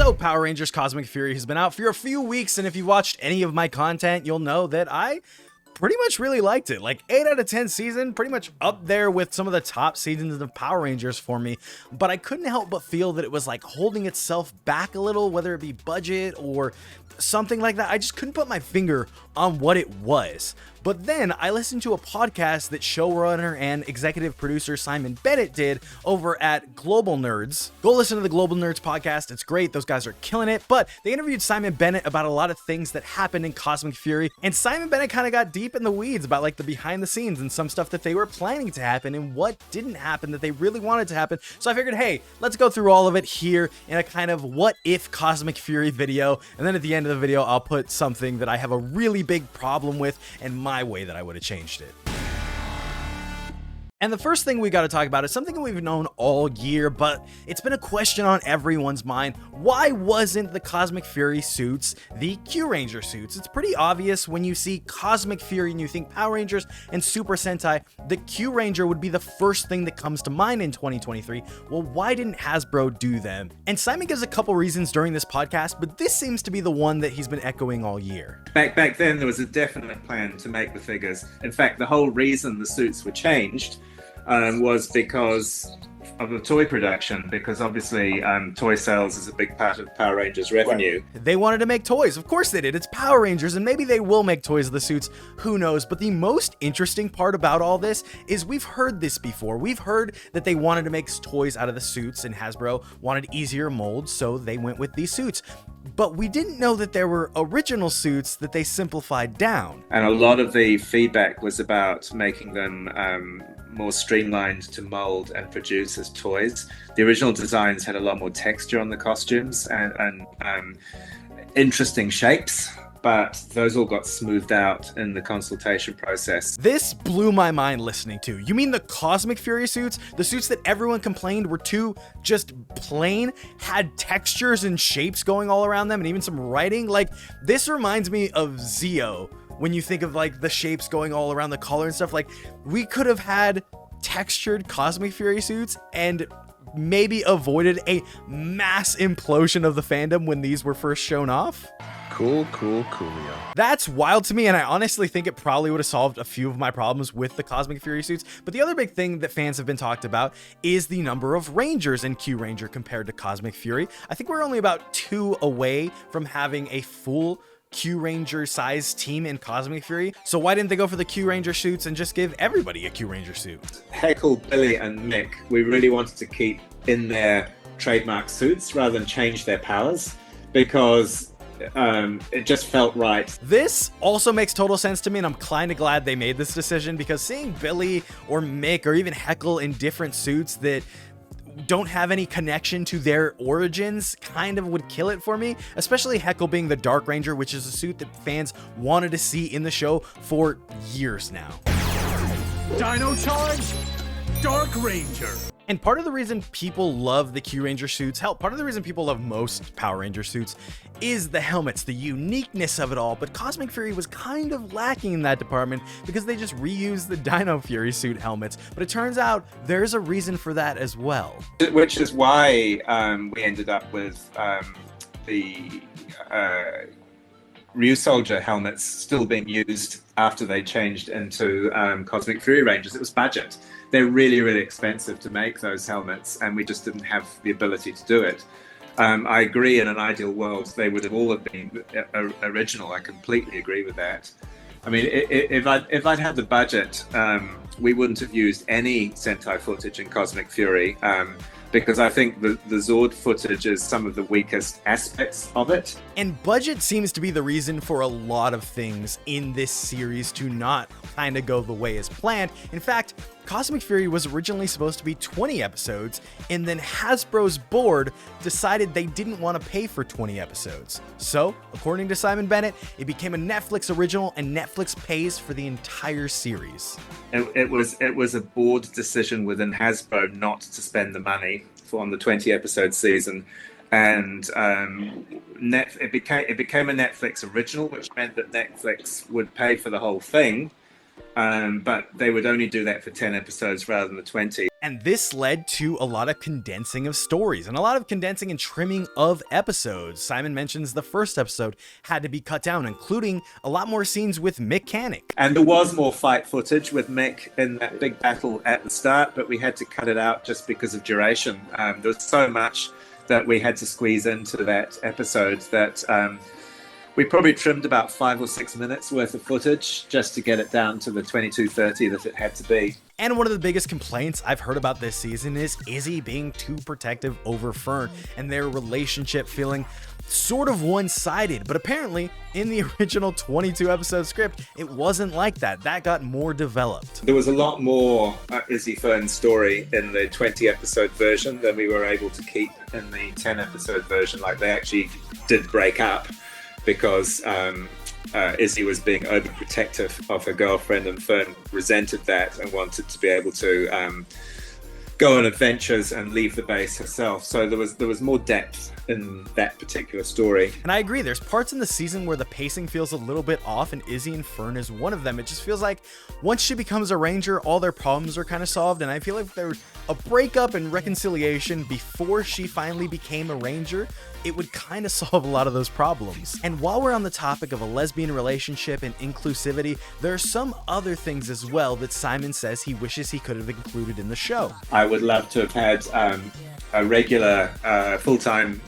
So Power Rangers Cosmic Fury has been out for a few weeks, and if you watched any of my content, you'll know that I pretty much really liked it. Like 8 out of 10 season, pretty much up there with some of the top seasons of Power Rangers for me, but I couldn't help but feel that it was like holding itself back a little, whether it be budget or something like that. I just couldn't put my finger on what it was. But then I listened to a podcast that showrunner and executive producer Simon Bennett did over at Global Nerds. Go listen to the Global Nerds podcast. It's great. Those guys are killing it. But they interviewed Simon Bennett about a lot of things that happened in Cosmic Fury. And Simon Bennett kind of got deep in the weeds about like the behind the scenes and some stuff that they were planning to happen and what didn't happen that they really wanted to happen. So I figured, hey, let's go through all of it here in a kind of what if Cosmic Fury video. And then at the end of the video, I'll put something that I have a really big problem with and my way that I would have changed it. And the first thing we got to talk about is something that we've known all year, but it's been a question on everyone's mind. Why wasn't the Cosmic Fury suits the Q Ranger suits? It's pretty obvious when you see Cosmic Fury and you think Power Rangers and Super Sentai, the Q Ranger would be the first thing that comes to mind in 2023. Well, why didn't Hasbro do them? And Simon gives a couple reasons during this podcast, but this seems to be the one that he's been echoing all year. Back then, there was a definite plan to make the figures. In fact, the whole reason the suits were changed was because of the toy production, because obviously toy sales is a big part of Power Rangers revenue. Right. They wanted to make toys. Of course they did. It's Power Rangers, and maybe they will make toys of the suits. Who knows? But the most interesting part about all this is we've heard this before. We've heard that they wanted to make toys out of the suits, and Hasbro wanted easier molds, so they went with these suits. But we didn't know that there were original suits that they simplified down. And a lot of the feedback was about making them more streamlined to mold and produce as toys. The original designs had a lot more texture on the costumes and interesting shapes, but those all got smoothed out in the consultation process. This blew my mind listening to. You mean the Cosmic Fury suits? The suits that everyone complained were too just plain, had textures and shapes going all around them and even some writing? Like, this reminds me of Zeo. When you think of like the shapes going all around the collar and stuff, like we could have had textured Cosmic Fury suits and maybe avoided a mass implosion of the fandom when these were first shown off. Coolio. That's wild to me, and I honestly think it probably would have solved a few of my problems with the Cosmic Fury suits. But the other big thing that fans have been talked about is the number of Rangers in Q Ranger compared to Cosmic Fury. I think we're only about 2 away from having a full Q Ranger size team in Cosmic Fury. So why didn't they go for the Q Ranger suits and just give everybody a Q Ranger suit? Heckle, Billy and Mick, we really wanted to keep in their trademark suits rather than change their powers because it just felt right. This also makes total sense to me, and I'm kind of glad they made this decision because seeing Billy or Mick or even Heckle in different suits that don't have any connection to their origins kind of would kill it for me, especially Heckle being the Dark Ranger, which is a suit that fans wanted to see in the show for years now. Dino Charge, Dark Ranger. And part of the reason people love the Q Ranger suits, hell, part of the reason people love most Power Ranger suits is the helmets, the uniqueness of it all. But Cosmic Fury was kind of lacking in that department because they just reused the Dino Fury suit helmets. But it turns out there's a reason for that as well. Which is why we ended up with the Ryu Soldier helmets still being used after they changed into Cosmic Fury Rangers. It was budget. They're really, really expensive to make those helmets, and we just didn't have the ability to do it. I agree, in an ideal world, they would have all have been original. I completely agree with that. I mean, if I'd had the budget, we wouldn't have used any Sentai footage in Cosmic Fury, because I think the Zord footage is some of the weakest aspects of it. And budget seems to be the reason for a lot of things in this series to not kind of go the way as planned. In fact, Cosmic Fury was originally supposed to be 20 episodes, and then Hasbro's board decided they didn't want to pay for 20 episodes. So, according to Simon Bennett, it became a Netflix original, and Netflix pays for the entire series. It was a board decision within Hasbro not to spend the money on the 20 episode season, and it became a Netflix original, which meant that Netflix would pay for the whole thing. but they would only do that for 10 episodes rather than the 20. And this led to a lot of condensing of stories and a lot of condensing and trimming of episodes. Simon mentions the first episode had to be cut down, including a lot more scenes with Mechanic. And there was more fight footage with Mick in that big battle at the start, but we had to cut it out just because of duration. There was so much that we had to squeeze into that episode that we probably trimmed about 5 or 6 minutes worth of footage just to get it down to the 22:30 that it had to be. And one of the biggest complaints I've heard about this season is Izzy being too protective over Fern and their relationship feeling sort of one-sided. But apparently, in the original 22-episode script, it wasn't like that. That got more developed. There was a lot more Izzy Fern story in the 20-episode version than we were able to keep in the 10-episode version. Like, they actually did break up because Izzy was being overprotective of her girlfriend, and Fern resented that and wanted to be able to go on adventures and leave the base herself. So there was more depth in that particular story. And I agree, there's parts in the season where the pacing feels a little bit off, and Izzy and Fern is one of them. It just feels like once she becomes a ranger, all their problems are kind of solved, and I feel like if there was a breakup and reconciliation before she finally became a ranger, it would kind of solve a lot of those problems. And while we're on the topic of a lesbian relationship and inclusivity, there are some other things as well that Simon says he wishes he could have included in the show. I would love to have had a regular full-time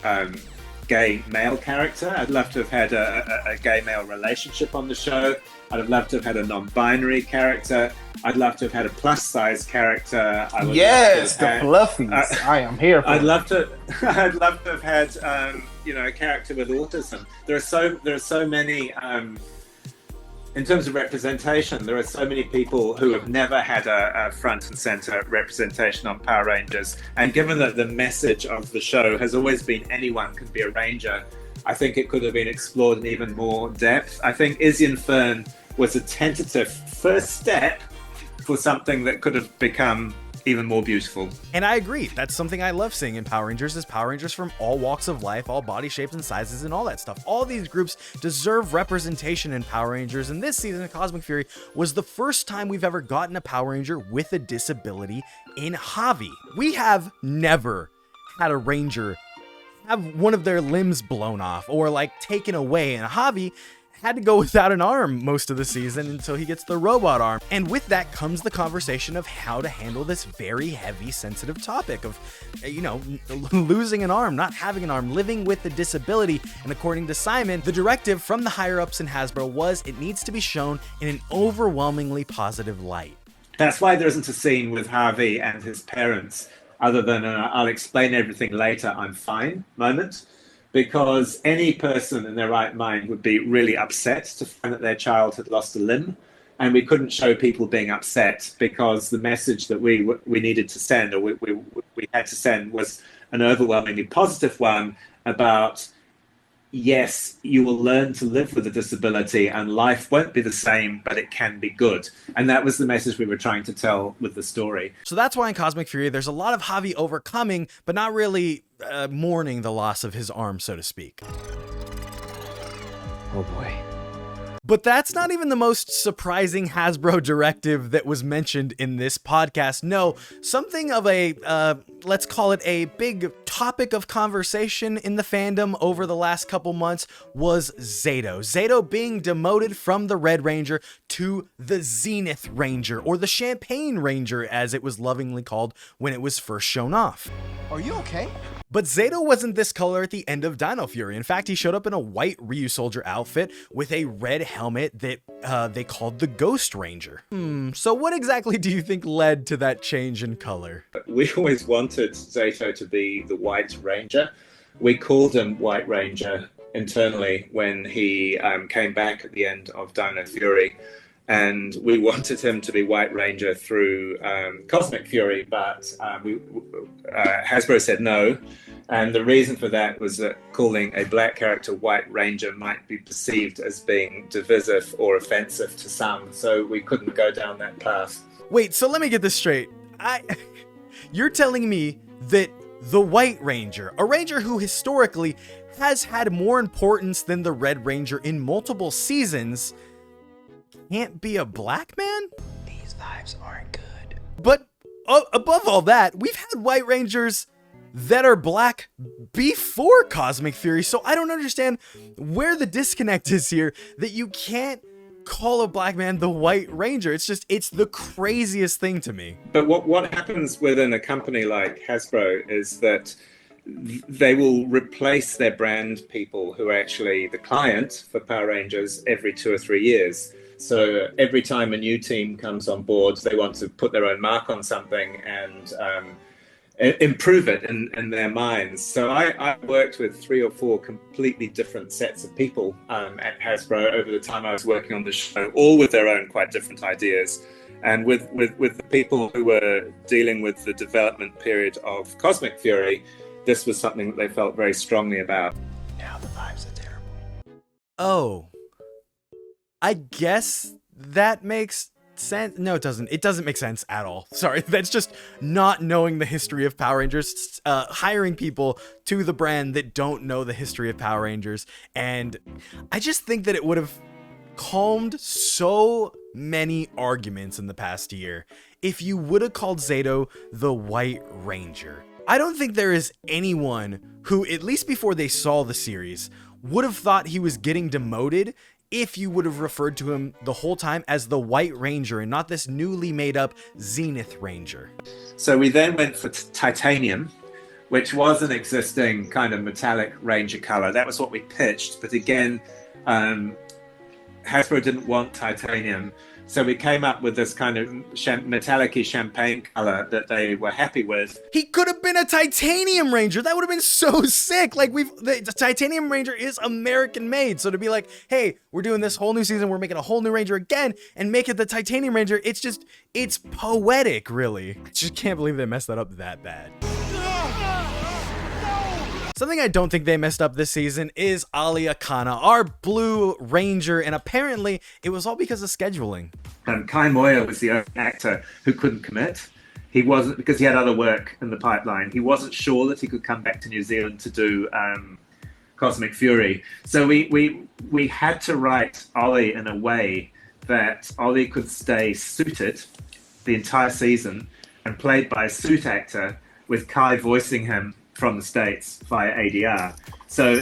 gay male character. I'd love to have had a gay male relationship on the show. I'd have loved to have had a non-binary character. I'd love to have had a plus-size character. Yes, the fluffies. I am here for I'd love to have had a character with autism. There are so many in terms of representation. There are so many people who have never had a front and center representation on Power Rangers. And given that the message of the show has always been anyone can be a ranger, I think it could have been explored in even more depth. I think Izzy and Fern was a tentative first step for something that could have become even more beautiful. And I agree, that's something I love seeing in Power Rangers, is Power Rangers from all walks of life, all body shapes and sizes and all that stuff. All these groups deserve representation in Power Rangers, and this season of Cosmic Fury was the first time we've ever gotten a Power Ranger with a disability in Javi. We have never had a Ranger have one of their limbs blown off or like taken away, and Javi had to go without an arm most of the season until he gets the robot arm. And with that comes the conversation of how to handle this very heavy, sensitive topic of, losing an arm, not having an arm, living with a disability. And according to Simon, the directive from the higher ups in Hasbro was it needs to be shown in an overwhelmingly positive light. That's why there isn't a scene with Harvey and his parents other than I'll explain everything later, I'm fine moment. Because any person in their right mind would be really upset to find that their child had lost a limb. And we couldn't show people being upset because the message that we needed to send, or we had to send, was an overwhelmingly positive one about, yes, you will learn to live with a disability and life won't be the same, but it can be good. And that was the message we were trying to tell with the story. So that's why in Cosmic Fury, there's a lot of Javi overcoming, but not really mourning the loss of his arm, so to speak. Oh boy. But that's not even the most surprising Hasbro directive that was mentioned in this podcast. No, something of a, let's call it a big topic of conversation in the fandom over the last couple months was Zato. Zato being demoted from the Red Ranger to the Zenith Ranger, or the Champagne Ranger as it was lovingly called when it was first shown off. Are you okay? But Zato wasn't this color at the end of Dino Fury. In fact, he showed up in a white Ryusoulger outfit with a red helmet that they called the Ghost Ranger. So what exactly do you think led to that change in color? We always wanted Zato to be the White Ranger. We called him White Ranger internally when he came back at the end of Dino Fury. And we wanted him to be White Ranger through Cosmic Fury, but Hasbro said no. And the reason for that was that calling a black character White Ranger might be perceived as being divisive or offensive to some, so we couldn't go down that path. Wait, so let me get this straight. You're telling me that the White Ranger, a Ranger who historically has had more importance than the Red Ranger in multiple seasons, can't be a black man? These vibes aren't good. But above all that, we've had White Rangers that are black before Cosmic Fury, so I don't understand where the disconnect is here, that you can't call a black man the White Ranger. It's the craziest thing to me. But what happens within a company like Hasbro is that they will replace their brand people who are actually the client for Power Rangers every 2 or 3 years. So every time a new team comes on board, they want to put their own mark on something and improve it in their minds. So I worked with 3 or 4 completely different sets of people at Hasbro over the time I was working on the show, all with their own quite different ideas. And with the people who were dealing with the development period of Cosmic Fury, this was something that they felt very strongly about. Now the vibes are terrible. Oh, I guess that makes sense. No, it doesn't. It doesn't make sense at all. Sorry, that's just not knowing the history of Power Rangers, hiring people to the brand that don't know the history of Power Rangers. And I just think that it would have calmed so many arguments in the past year if you would have called Zato the White Ranger. I don't think there is anyone who, at least before they saw the series, would have thought he was getting demoted if you would have referred to him the whole time as the White Ranger and not this newly made up Zenith Ranger. So we then went for titanium, which was an existing kind of metallic Ranger color. That was what we pitched. But again, Hasbro didn't want titanium. So we came up with this kind of metallic-y champagne color that they were happy with. He could have been a Titanium Ranger. That would have been so sick. Like the Titanium Ranger is American made. So to be like, hey, we're doing this whole new season, we're making a whole new Ranger again and make it the Titanium Ranger. It's poetic, really. I just can't believe they messed that up that bad. Something I don't think they messed up this season is Ali Akana, our Blue Ranger, and apparently it was all because of scheduling. Kai Moya was the only actor who couldn't commit. He wasn't, because he had other work in the pipeline. He wasn't sure that he could come back to New Zealand to do Cosmic Fury. So we had to write Ollie in a way that Ollie could stay suited the entire season and played by a suit actor, with Kai voicing him from the States via ADR. So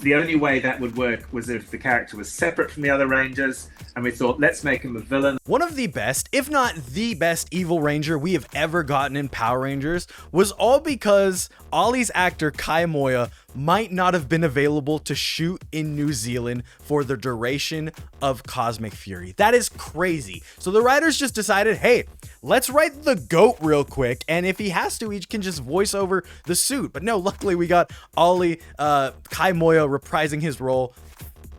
the only way that would work was if the character was separate from the other Rangers, and we thought, let's make him a villain. One of the best, if not the best evil Ranger we have ever gotten in Power Rangers was all because Ollie's actor Kai Moya might not have been available to shoot in New Zealand for the duration of Cosmic Fury. That is crazy. So the writers just decided, hey, let's write the GOAT real quick, and if he has to, he can just voice over the suit. But no, luckily we got Ollie, Kai Moya reprising his role,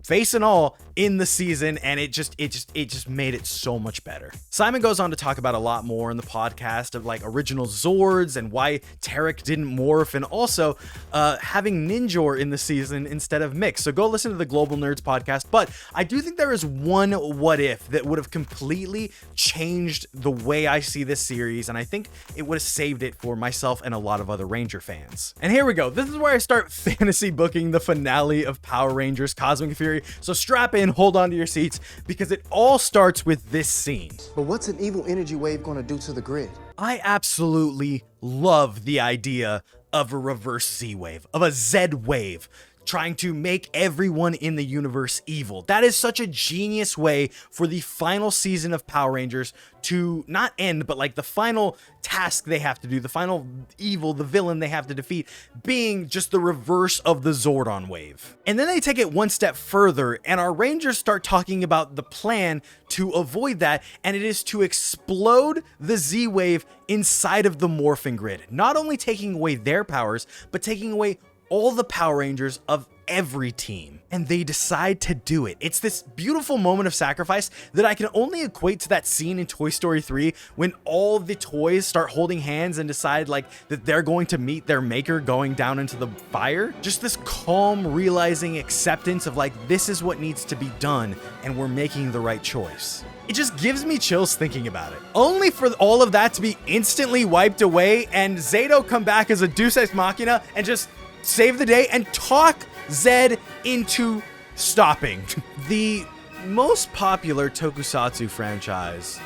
face and all, in the season, and it just made it so much better. Simon goes on to talk about a lot more in the podcast of like original Zords and why Tarek didn't morph, and also having Ninjor in the season instead of Mix. So go listen to the Global Nerds podcast. But I do think there is one what if that would have completely changed the way I see this series, and I think it would have saved it for myself and a lot of other Ranger fans. And here we go. This is where I start fantasy booking the finale of Power Rangers Cosmic Fury. So strap in, hold on to your seats, because it all starts with this scene. But what's an evil energy wave gonna do to the grid? I absolutely love the idea of a reverse Z wave, of a Z wave, trying to make everyone in the universe evil. That is such a genius way for the final season of Power Rangers to not end, but like the final task they have to do, the final evil, the villain they have to defeat, being just the reverse of the Zordon wave. And then they take it one step further, and our Rangers start talking about the plan to avoid that, and it is to explode the Z wave inside of the morphing grid, not only taking away their powers, but taking away all the Power Rangers of every team. And they decide to do it. It's this beautiful moment of sacrifice that I can only equate to that scene in Toy Story 3 when all the toys start holding hands and decide like that they're going to meet their maker going down into the fire. Just this calm, realizing acceptance of like, this is what needs to be done and we're making the right choice. It just gives me chills thinking about it. Only for all of that to be instantly wiped away and Zato come back as a Deus Ex Machina and just save the day and talk Zed into stopping. The most popular tokusatsu franchise,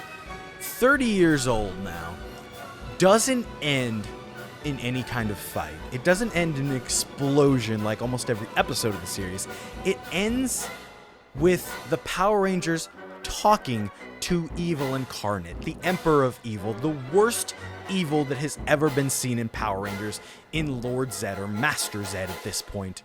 30 years old now, doesn't end in any kind of fight. It doesn't end in an explosion like almost every episode of the series. It ends with the Power Rangers talking to Evil Incarnate, the Emperor of Evil, the worst evil that has ever been seen in Power Rangers, in Lord Zed or Master Zed at this point.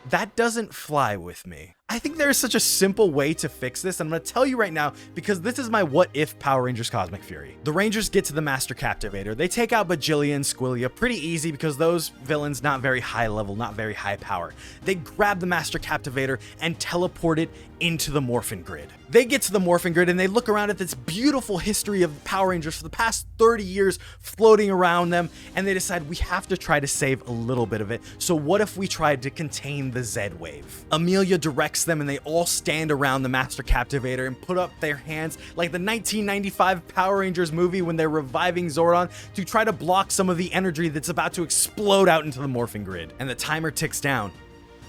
That doesn't fly with me. I think there is such a simple way to fix this. I'm going to tell you right now because this is my what if Power Rangers Cosmic Fury. The Rangers get to the Master Captivator. They take out Bajillia and Squillia pretty easy because those villains not very high level, not very high power. They grab the Master Captivator and teleport it into the Morphin Grid. They get to the Morphin Grid and they look around at this beautiful history of the Power Rangers for the past 30 years floating around them, and they decide we have to try to save a little bit of it. So what if we tried to contain the Zed wave? Amelia directs them and they all stand around the Master Captivator and put up their hands like the 1995 Power Rangers movie when they're reviving Zordon to try to block some of the energy that's about to explode out into the Morphin Grid. And the timer ticks down,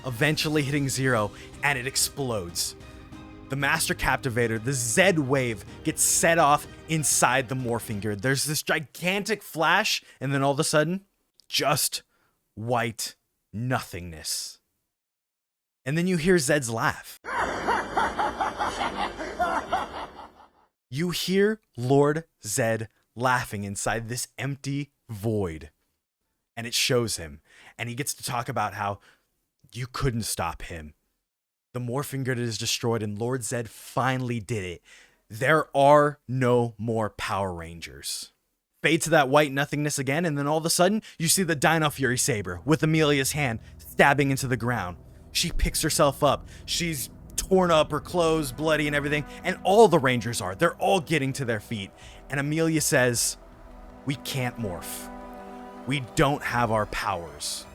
eventually hitting 0, and it explodes. The Master Captivator, the Zed wave, gets set off inside the Morphing Grid. There's this gigantic flash, and then all of a sudden, just white nothingness. And then you hear Zed's laugh. You hear Lord Zed laughing inside this empty void. And it shows him. And he gets to talk about how you couldn't stop him. The Morphin Grid is destroyed and Lord Zed finally did it. There are no more Power Rangers. Fade to that white nothingness again, and then all of a sudden, you see the Dino Fury Saber with Amelia's hand stabbing into the ground. She picks herself up. She's torn up, her clothes, bloody and everything, and all the Rangers are. They're all getting to their feet. And Amelia says, "We can't morph. We don't have our powers,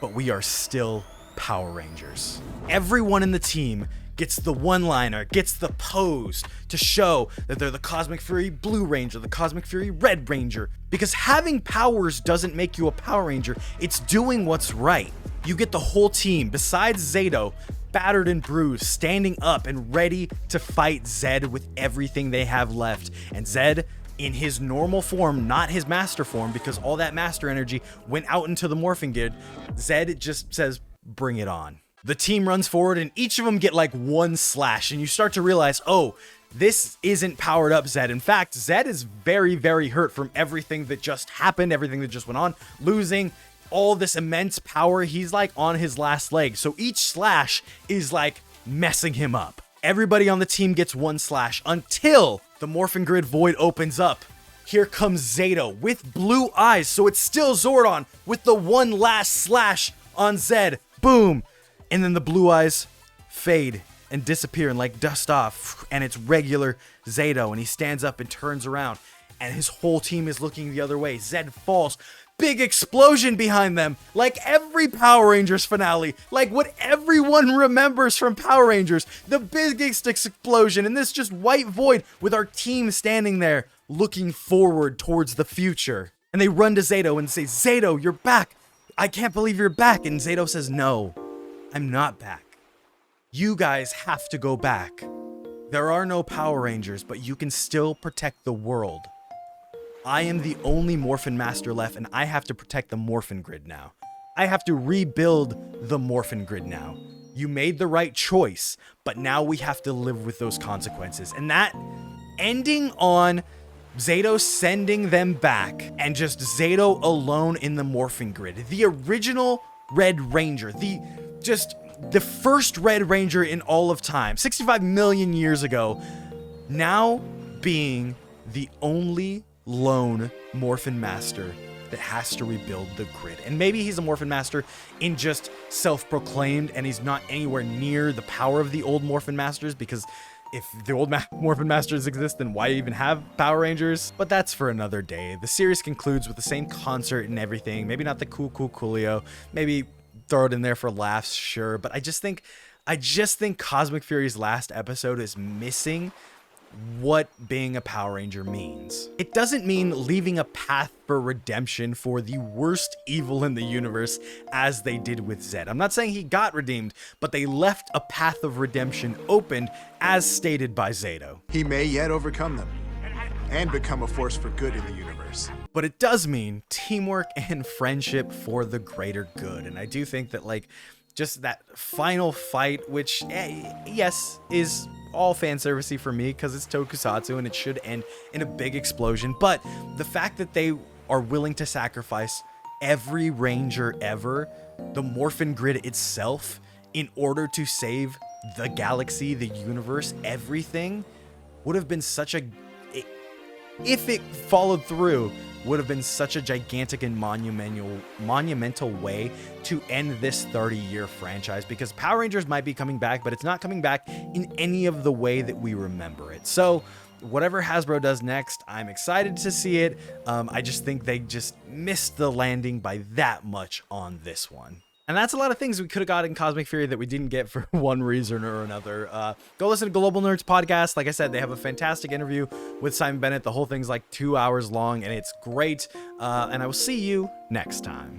but we are still Power Rangers." Everyone in the team gets the one-liner, gets the pose to show that they're the Cosmic Fury Blue Ranger, the Cosmic Fury Red Ranger. Because having powers doesn't make you a Power Ranger, it's doing what's right. You get the whole team, besides Zato, battered and bruised, standing up and ready to fight Zed with everything they have left. And Zed, in his normal form, not his master form, because all that master energy went out into the Morphing Grid, Zed just says, "Bring it on." The team runs forward and each of them get like one slash, and you start to realize, oh, this isn't powered up Zed. In fact, Zed is very, very hurt from everything that just happened, everything that just went on, losing all this immense power. He's like on his last leg. So each slash is like messing him up. Everybody on the team gets one slash until the Morphin Grid void opens up. Here comes Zato with blue eyes. So it's still Zordon with the one last slash on Zed. Boom. And then the blue eyes fade and disappear and like dust off. And it's regular Zato. And he stands up and turns around. And his whole team is looking the other way. Zed falls. Big explosion behind them. Like every Power Rangers finale. Like what everyone remembers from Power Rangers. The biggest explosion. And this just white void with our team standing there looking forward towards the future. And they run to Zato and say, "Zato, you're back. I can't believe you're back." And Zato says, "No, I'm not back. You guys have to go back. There are no Power Rangers, but you can still protect the world. I am the only Morphin Master left, and I have to protect the Morphin Grid now. I have to rebuild the Morphin Grid now. You made the right choice, but now we have to live with those consequences." And that ending on Zato sending them back and just Zato alone in the Morphin Grid. The original Red Ranger, the first Red Ranger in all of time, 65 million years ago, now being the only lone Morphin Master that has to rebuild the grid. And maybe he's a Morphin Master in just self-proclaimed, and he's not anywhere near the power of the old Morphin Masters, because if the old Morphin Masters exist, then why even have Power Rangers? But that's for another day. The series concludes with the same concert and everything. Maybe not the coolio. Maybe throw it in there for laughs, sure. But I just think Cosmic Fury's last episode is missing what being a Power Ranger means. It doesn't mean leaving a path for redemption for the worst evil in the universe as they did with Zed. I'm not saying he got redeemed, but they left a path of redemption open as stated by Zato. He may yet overcome them and become a force for good in the universe. But it does mean teamwork and friendship for the greater good. And I do think that, like, just that final fight, which, yes, is all fan servicey for me because it's Tokusatsu and it should end in a big explosion. But the fact that they are willing to sacrifice every Ranger ever, the Morphin Grid itself, in order to save the galaxy, the universe, everything, would have been such a... if it followed through, would have been such a gigantic and monumental way to end this 30-year franchise, because Power Rangers might be coming back, but it's not coming back in any of the way that we remember it. So whatever Hasbro does next, I'm excited to see it. I just think they just missed the landing by that much on this one. And that's a lot of things we could have got in Cosmic Fury that we didn't get for one reason or another. Go listen to Global Nerds podcast. Like I said, they have a fantastic interview with Simon Bennett. The whole thing's like 2 hours long and it's great. And I will see you next time.